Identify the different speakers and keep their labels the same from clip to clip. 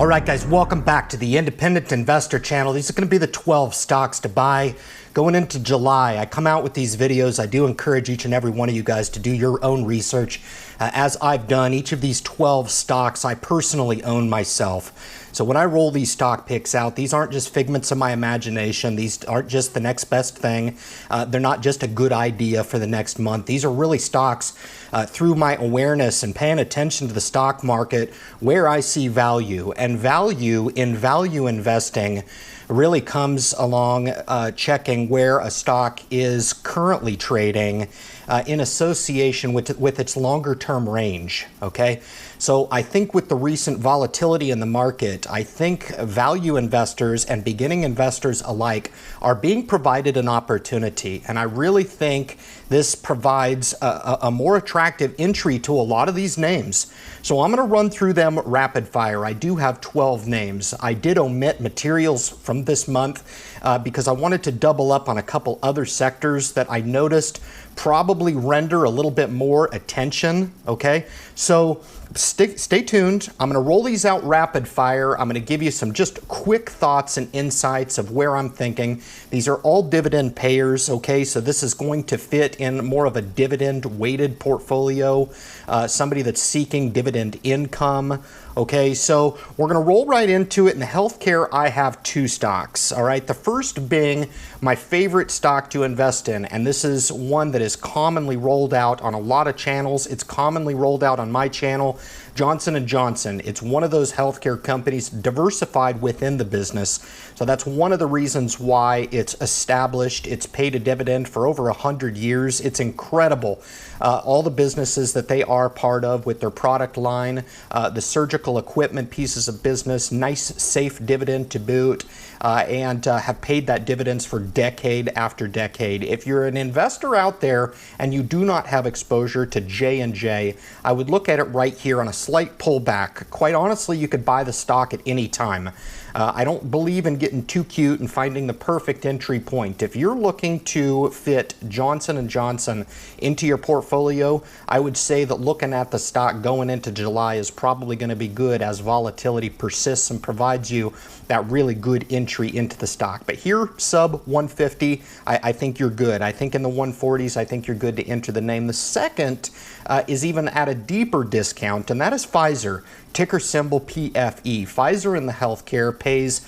Speaker 1: All right, guys, welcome back to the Independent Investor Channel. These are going to be the 12 stocks to buy going into July. I come out with these videos. I do encourage each and every one of you guys to do your own research. As I've done, each of these 12 stocks I personally own myself. So when I roll these stock picks out, these aren't just figments of my imagination. These aren't just the next best thing. They're not just a good idea for the next month. These are really stocks through my awareness and paying attention to the stock market where I see value. And value in value investing really comes along checking where a stock is currently trading in association with its longer term range, okay? So I think with the recent volatility in the market, I think value investors and beginning investors alike are being provided an opportunity. And I really think this provides a more attractive entry to a lot of these names. So I'm going to run through them rapid fire. I do have 12 names. I did omit materials from this month because I wanted to double up on a couple other sectors that I noticed probably render a little bit more attention, okay? So stay tuned. I'm going to roll these out rapid fire. I'm going to give you some just quick thoughts and insights of where I'm thinking. These are all dividend payers, okay? So this is going to fit in more of a dividend weighted portfolio, somebody that's seeking dividend income. Okay, so we're going to roll right into it. In the healthcare, I have two stocks. All right, the first being my favorite stock to invest in, and this is one that is commonly rolled out on a lot of channels. It's commonly rolled out on my channel, Johnson & Johnson. It's one of those healthcare companies diversified within the business. So that's one of the reasons why it's established. It's paid a dividend for over 100 years. It's incredible. All the businesses that they are part of with their product line, the surgical equipment pieces of business, nice, safe dividend to boot, and have paid that dividends for decade after decade. If you're an investor out there and you do not have exposure to J&J, I would look at it right here on a slight pullback. Quite honestly, you could buy the stock at any time. I don't believe in getting too cute and finding the perfect entry point. If you're looking to fit Johnson & Johnson into your portfolio, I would say that looking at the stock going into July is probably going to be good as volatility persists and provides you that really good entry into the stock. But here, sub 150, I think you're good. I think in the 140s, I think you're good to enter the name. The second is even at a deeper discount, and that is Pfizer, ticker symbol PFE. Pfizer in the healthcare pays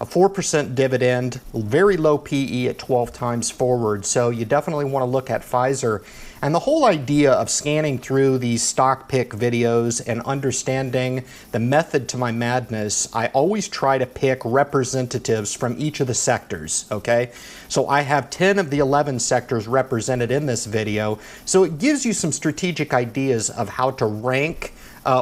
Speaker 1: a 4% dividend, very low PE at 12 times forward. So you definitely want to look at Pfizer. And the whole idea of scanning through these stock pick videos and understanding the method to my madness, I always try to pick representatives from each of the sectors, okay? So I have 10 of the 11 sectors represented in this video. So it gives you some strategic ideas of how to rank,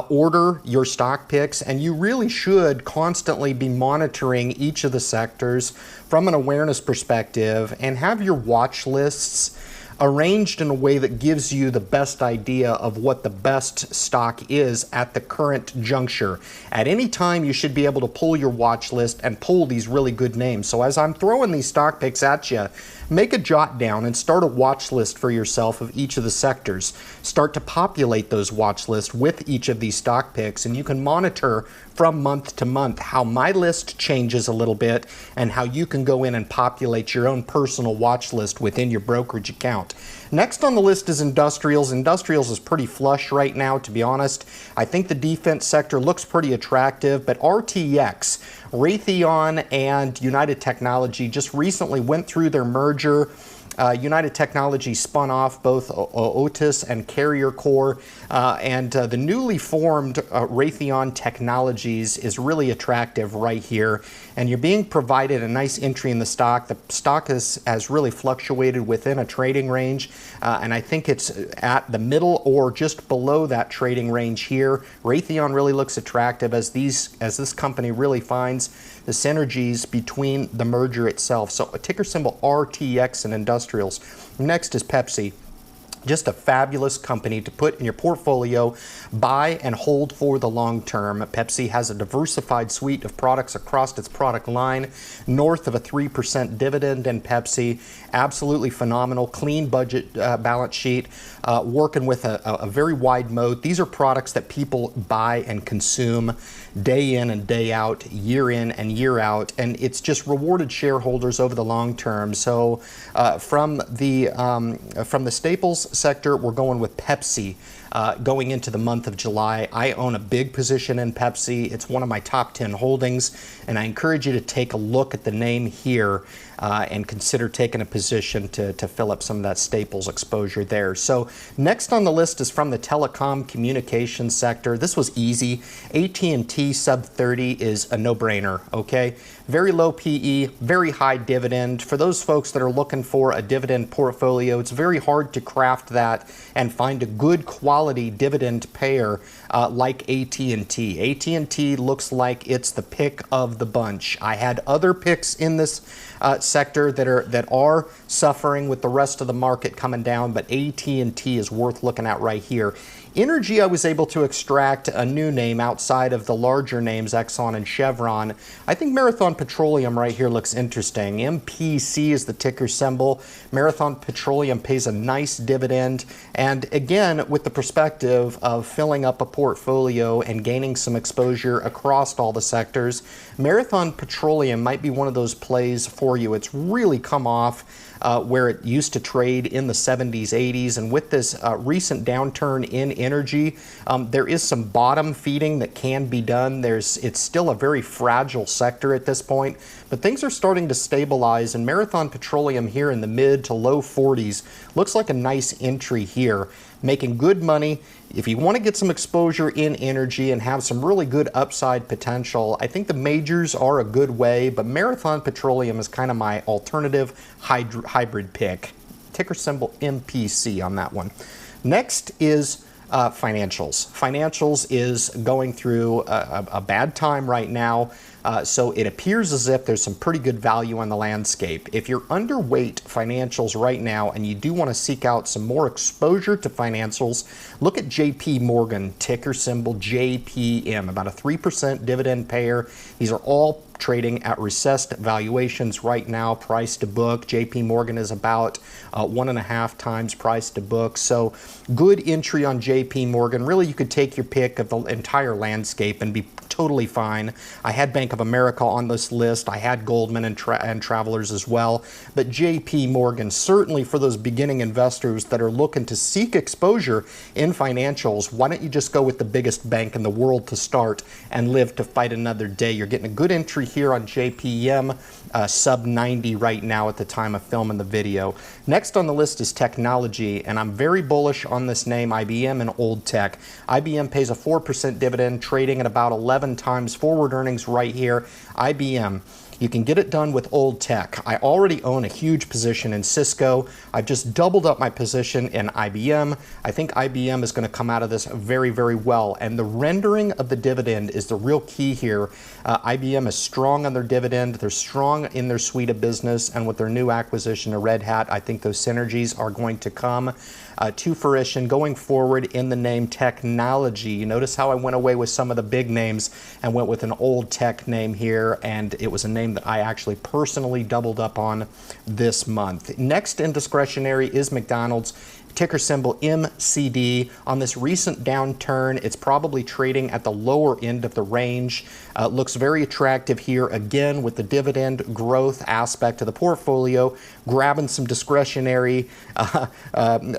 Speaker 1: order your stock picks, and you really should constantly be monitoring each of the sectors from an awareness perspective and have your watch lists arranged in a way that gives you the best idea of what the best stock is at the current juncture. At any time, you should be able to pull your watch list and pull these really good names. So as I'm throwing these stock picks at you, make a jot down and start a watch list for yourself of each of the sectors. Start to populate those watch lists with each of these stock picks, and you can monitor from month to month how my list changes a little bit and how you can go in and populate your own personal watch list within your brokerage account. Next on the list is industrials. Industrials is pretty flush right now, to be honest. I think the defense sector looks pretty attractive, but RTX, Raytheon and United Technology just recently went through their merger. United Technology spun off both Otis and Carrier Core, and the newly formed Raytheon Technologies is really attractive right here, and you're being provided a nice entry in the stock. The stock has really fluctuated within a trading range, and I think it's at the middle or just below that trading range here. Raytheon really looks attractive as this company really finds the synergies between the merger itself. So a ticker symbol RTX and industrials. Next is Pepsi. Just a fabulous company to put in your portfolio, buy and hold for the long term. Pepsi has a diversified suite of products across its product line, north of a 3% dividend in Pepsi. Absolutely phenomenal, clean budget balance sheet, working with a very wide moat. These are products that people buy and consume day in and day out, year in and year out, and it's just rewarded shareholders over the long term. So from the staples sector, we're going with Pepsi. Going into the month of July, I own a big position in Pepsi. It's one of my top 10 holdings, and I encourage you to take a look at the name here and consider taking a position to fill up some of that staples exposure there. So next on the list is from the telecom communications sector. This was easy. AT&T sub 30 is a no-brainer, okay? Very low PE, very high dividend. For those folks that are looking for a dividend portfolio, it's very hard to craft that and find a good quality dividend payer like AT&T. AT&T looks like it's the pick of the bunch. I had other picks in this sector that are suffering with the rest of the market coming down, but AT&T is worth looking at right here. Energy, I was able to extract a new name outside of the larger names, Exxon and Chevron. I think Marathon Petroleum right here looks interesting. MPC is the ticker symbol. Marathon Petroleum pays a nice dividend. And again, with the perspective of filling up a portfolio and gaining some exposure across all the sectors, Marathon Petroleum might be one of those plays for you. It's really come off where it used to trade in the 70s, 80s, and with this recent downturn in energy, there is some bottom feeding that can be done. It's still a very fragile sector at this point, but things are starting to stabilize, and Marathon Petroleum here in the mid to low 40s looks like a nice entry here, making good money. If you want to get some exposure in energy and have some really good upside potential, I think the majors are a good way, but Marathon Petroleum is kind of my alternative hybrid pick. Ticker symbol MPC on that one. Next is financials. Financials is going through a bad time right now. So it appears as if there's some pretty good value on the landscape. If you're underweight financials right now and you do want to seek out some more exposure to financials, look at JPMorgan, ticker symbol JPM, about a 3% dividend payer. These are all trading at recessed valuations right now, price to book. JPMorgan is about 1.5 times price to book. So good entry on JPMorgan. Really, you could take your pick of the entire landscape and be totally fine. I had Bank of America on this list. I had Goldman and Travelers as well. But JPMorgan, certainly for those beginning investors that are looking to seek exposure in financials, why don't you just go with the biggest bank in the world to start and live to fight another day? You're getting a good entry here on JPM, sub 90 right now at the time of filming the video. Next on the list is technology, and I'm very bullish on this name, IBM and Old Tech. IBM pays a 4% dividend, trading at about 11 times forward earnings right here. IBM. You can get it done with Old Tech. I already own a huge position in Cisco. I've just doubled up my position in IBM. I think IBM is going to come out of this very, very well. And the rendering of the dividend is the real key here. IBM is strong on their dividend. They're strong in their suite of business. And with their new acquisition of Red Hat, I think those synergies are going to come to fruition going forward in the name technology. You notice how I went away with some of the big names and went with an Old Tech name here, and it was a name that I actually personally doubled up on this month. Next in discretionary is McDonald's. Ticker symbol MCD. On this recent downturn, it's probably trading at the lower end of the range. Looks very attractive here, again, with the dividend growth aspect of the portfolio, grabbing some discretionary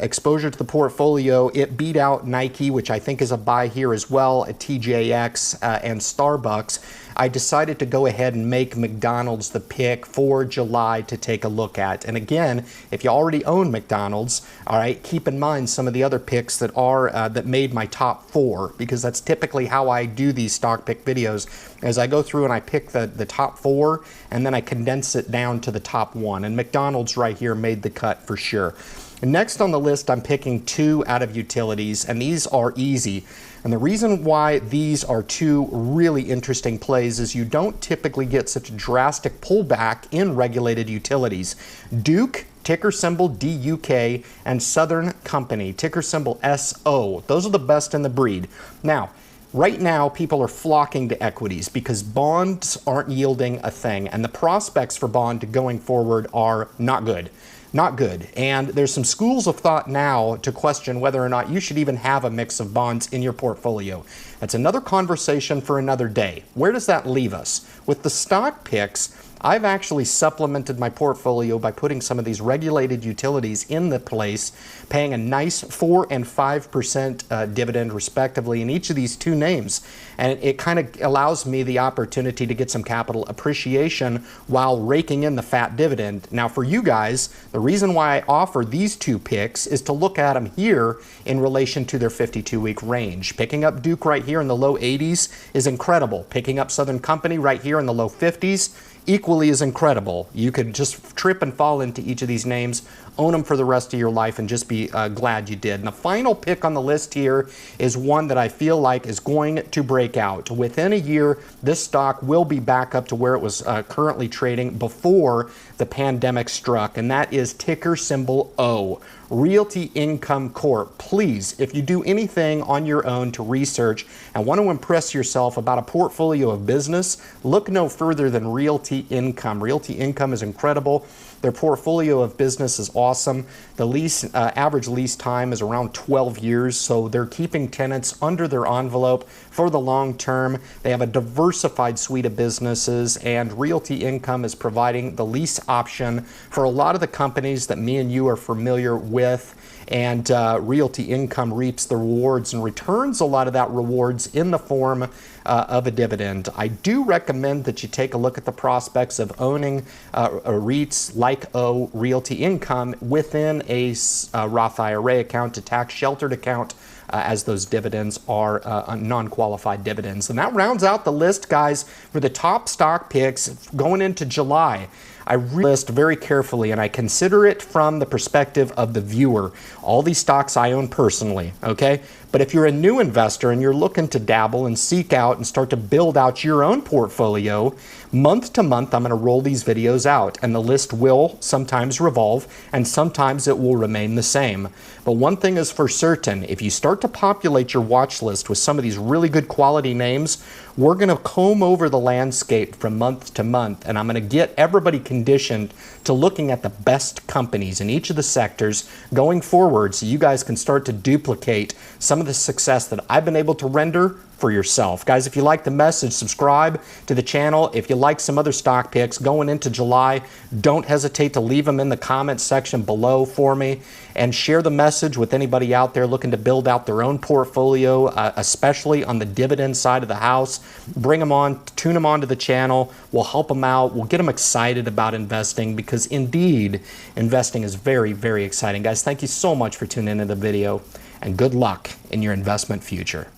Speaker 1: exposure to the portfolio. It beat out Nike, which I think is a buy here as well, at TJX and Starbucks. I decided to go ahead and make McDonald's the pick for July to take a look at. And again, if you already own McDonald's, all right, keep in mind some of the other picks that are that made my top 4, because that's typically how I do these stock pick videos. As I go through and I pick the top 4, and then I condense it down to the top 1. And McDonald's right here made the cut for sure. And next on the list, I'm picking 2 out of utilities, and these are easy. And the reason why these are 2 really interesting plays is you don't typically get such a drastic pullback in regulated utilities. Duke, ticker symbol DUK, and Southern Company, ticker symbol SO. Those are the best in the breed. Now, right now, people are flocking to equities because bonds aren't yielding a thing, and the prospects for bond going forward are not good. Not good. And there's some schools of thought now to question whether or not you should even have a mix of bonds in your portfolio. That's another conversation for another day. Where does that leave us? With the stock picks, I've actually supplemented my portfolio by putting some of these regulated utilities in the place, paying a nice 4% and 5% dividend respectively in each of these 2 names. And it kind of allows me the opportunity to get some capital appreciation while raking in the fat dividend. Now for you guys, the reason why I offer these 2 picks is to look at them here in relation to their 52-week range. Picking up Duke right here in the low 80s is incredible. Picking up Southern Company right here in the low 50s, equally as incredible. You could just trip and fall into each of these names, own them for the rest of your life, and just be glad you did. And the final pick on the list here is one that I feel like is going to break out. Within a year, this stock will be back up to where it was currently trading before the pandemic struck, and that is ticker symbol O. Realty Income Corp. Please, if you do anything on your own to research and want to impress yourself about a portfolio of business, look no further than Realty Income. Realty Income is incredible. Their portfolio of business is awesome. The average lease time is around 12 years, so they're keeping tenants under their envelope for the long term. They have a diversified suite of businesses, and Realty Income is providing the lease option for a lot of the companies that me and you are familiar with. And Realty Income reaps the rewards and returns a lot of that rewards in the form of a dividend. I do recommend that you take a look at the prospects of owning REITs like O, Realty Income, within a Roth IRA account, a tax sheltered account, as those dividends are non-qualified dividends. And that rounds out the list, guys, for the top stock picks going into July. I list very carefully, and I consider it from the perspective of the viewer. All these stocks I own personally, okay? But if you're a new investor and you're looking to dabble and seek out and start to build out your own portfolio, month to month, I'm going to roll these videos out, and the list will sometimes revolve, and sometimes it will remain the same. But one thing is for certain, if you start to populate your watch list with some of these really good quality names, we're going to comb over the landscape from month to month, and I'm going to get everybody conditioned to looking at the best companies in each of the sectors going forward, so you guys can start to duplicate some of the success that I've been able to render for yourself. Guys, if you like the message, subscribe to the channel. If you like some other stock picks going into July, don't hesitate to leave them in the comments section below for me, and share the message with anybody out there looking to build out their own portfolio, especially on the dividend side of the house. Bring them on, tune them onto the channel. We'll help them out. We'll get them excited about investing, because indeed, investing is very, very exciting. Guys, thank you so much for tuning into the video, and good luck in your investment future.